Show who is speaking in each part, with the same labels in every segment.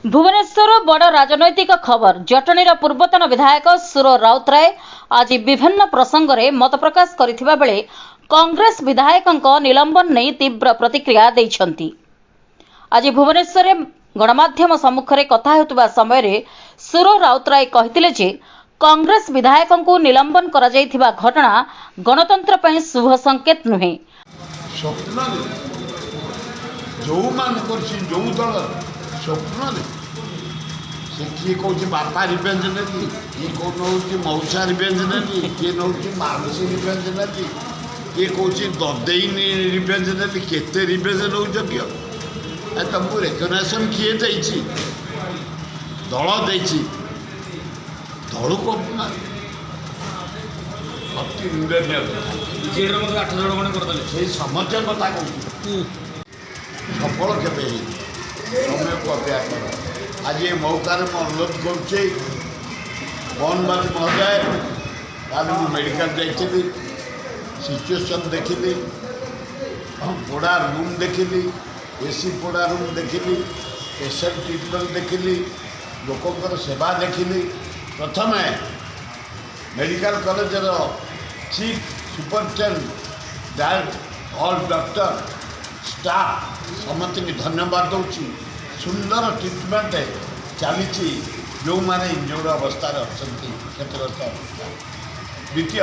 Speaker 1: भुवनेश्वर बड़ राजनैतिक खबर जटणीर पूर्वतन विधायक सुर राउतराय आज विभिन्न प्रसंग में मत प्रकाश करथिबा बेले कांग्रेस विधायकों निलंबन नहीं तीव्र प्रतिक्रिया देइछंती। आज भुवनेश्वर गणमाध्यम सम्मुखें कथा हेतुबा समय सुर राउतराय कहिथिले जे कांग्रेस विधायकों निलंबन करा जायथिबा घटना गणतंत्र पई शुभ संकेत नुहे।
Speaker 2: स्वप्न से किए कौन बापा रिवेंज नहीं, किए कौन हूँ मौसा रिवेंज नहीं, किए नौ मानसी रिवेंज नहीं, किए कौन ददेई रिवेंज नहीं, केते रिवेंज नौ तुमको रेकग्नेशन किए दल दल को अति निंदनीय समझ कथा कहूँ सफल के समय को अपेक्षा कर। आज ये मौकार में अनुरोध करुचे मोहनबाजी महोदय कल मेडिकल जाइली सिचुएसन देखिली पोड़ा रूम देखिली एसी पोड़ा रूम देखिली पेसेंट ट्रिटमेंट देखिली लोकंर सेवा देखिली। प्रथम medical college chief superintendent all doctor staff समस्त धन्यवाद दूसरी। सुंदर ट्रिटमेंट चली जो मैंने इंजोर्ड अवस्था अच्छा क्षतिग्रस्त अवस्था। द्वितीय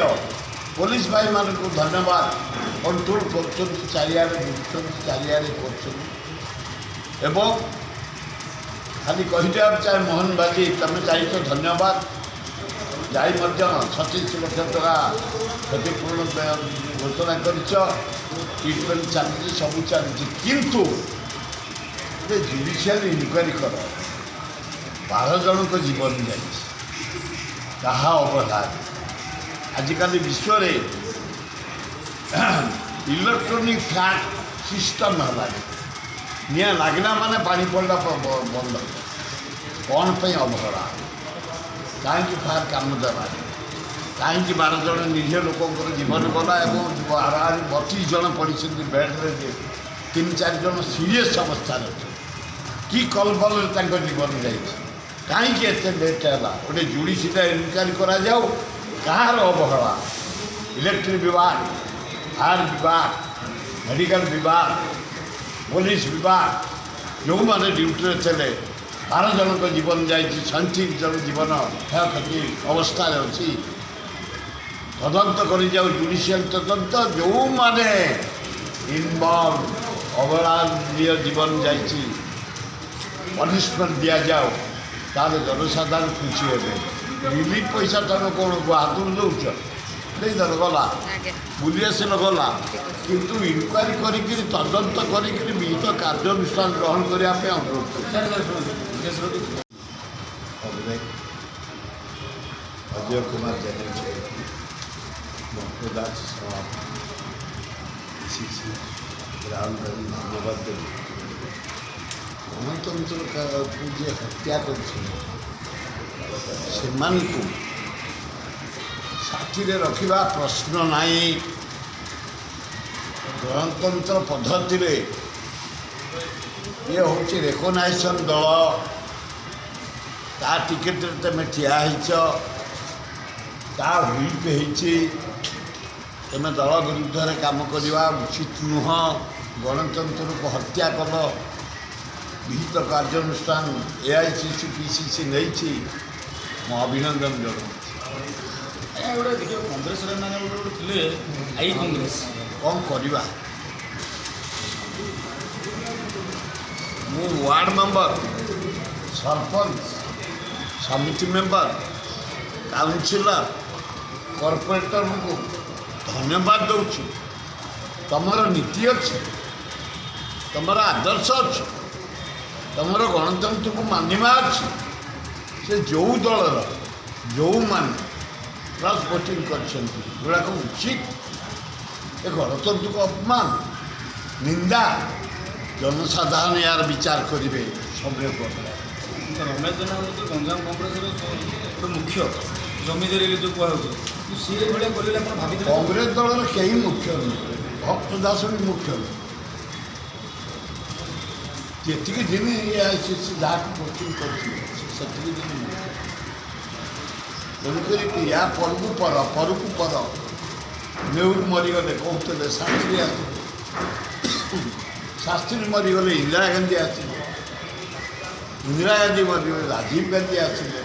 Speaker 2: पुलिस भाई मान को धन्यवाद कंट्रोल कर चारियारे कर खाली कहीदे चाहे मोहन बाजी तुम जाइए धन्यवाद जाई 36 लाख टका क्षतिपूर्ण घोषणा कर ट्रिटमेंट चलती सब चलती किंतु जुडिशियल इनक्वारी कर 12 जन को जीवन जा अवहेला आजिकल विश्व में इलेक्ट्रॉनिक फ्लैट सिस्टम है निया लगला माने पानी पड़ा बंद कौन पे अवहेला कहीं फायर काम देवा कहीं 12 जन निज लोक जीवन गला और 32 जन पड़ी बेड्रे 3-4 जन सीरीयस अवस्था कि कलबल जीवन जाए कहीं एत लेट है गोटे जुडिशियल इनक्वारी करा जाऊ कहार अवहेला इलेक्ट्रिक विभाग फायर विभाग मेडिकल विभाग पुलिस विभाग जो मैंने ड्यूटी थे 12 जन को जीवन जाए 37 जन जीवन क्षयक्षति अवस्था अच्छी तदंत कर जाऊ जुडिशियल तदंत जो मैंने इनवल्व अवहेलनीय जीवन जाइए पनिशमेंट दि जाओ ताले जनसाधारण खुशी हे रिलीफ पैसा तुम कौन हाथ दौच नहीं दल गला पुलिस गला किंतु इनक्वारी कर तदंत कर विहित कार्यानुष्ठान ग्रहण करने अनुरोध अजय कुमार जैन दास राहुल गांधी धन्यवाद देवी गणतंत्र को जे हत्या कर साथी रखा प्रश्न नहीं। गणतंत्र पद्धति ये हूँ रेकग्नाइजेशन दल ता टिकेट तुम ठिया ता व्हिप तुम दल विरुद्ध में काम करवा उचित नुह। गणतंत्र को हत्या कल विहित कार्यानुष्ठान AICC PCC नहीं मो अभिनंदन जनाऊँ।
Speaker 3: देखिए कांग्रेस आई कांग्रेस
Speaker 2: कौन करवा मु वार्ड मेंबर सरपंच समिति मेंबर काउंसिलर कॉर्पोरेटर को धन्यवाद दूसरी। तुमर नीति अच्छी तुमर आदर्श अच्छी तुमर गणतंत्र को मानवा अच्छी से जो दलर जो मान क्रॉस वोटिंग कर उचित गणतंत्र को अपमान निंदा जनसाधारण यार विचार करेंगे समय
Speaker 3: रमेश जेना तो गंजाम कांग्रेस मुख्य जमीदारी जो कहुए सी भाई
Speaker 2: कांग्रेस दल कहीं मुख्य नहीं भक्त दास भी मुख्य नहीं ଯେତିକି ଦିନ AICC ଯାହାକୁ କୋଚିଂ କରିଥିଲେ ସେତିକି ଦିନ ନୁହେଁ। ତେଣୁକରି ୟା ପରକୁ ପର ନେହେରୁ ମରିଗଲେ କହୁଥିଲେ ଶାସ୍ତ୍ରୀ ଆସିଲେ, ଶାସ୍ତ୍ରୀ ମରିଗଲେ ଇନ୍ଦିରା ଗାନ୍ଧୀ ଆସିଲେ, ଇନ୍ଦିରା ଗାନ୍ଧୀ ମରିଗଲେ ରାଜୀବ ଗାନ୍ଧୀ ଆସିଲେ।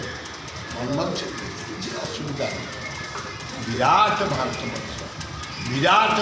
Speaker 2: ମନମୋହନ ସିଂ କିଛି ଅସୁବିଧା ନାହିଁ। ବିରାଟ ଭାରତବର୍ଷ, ବିରାଟ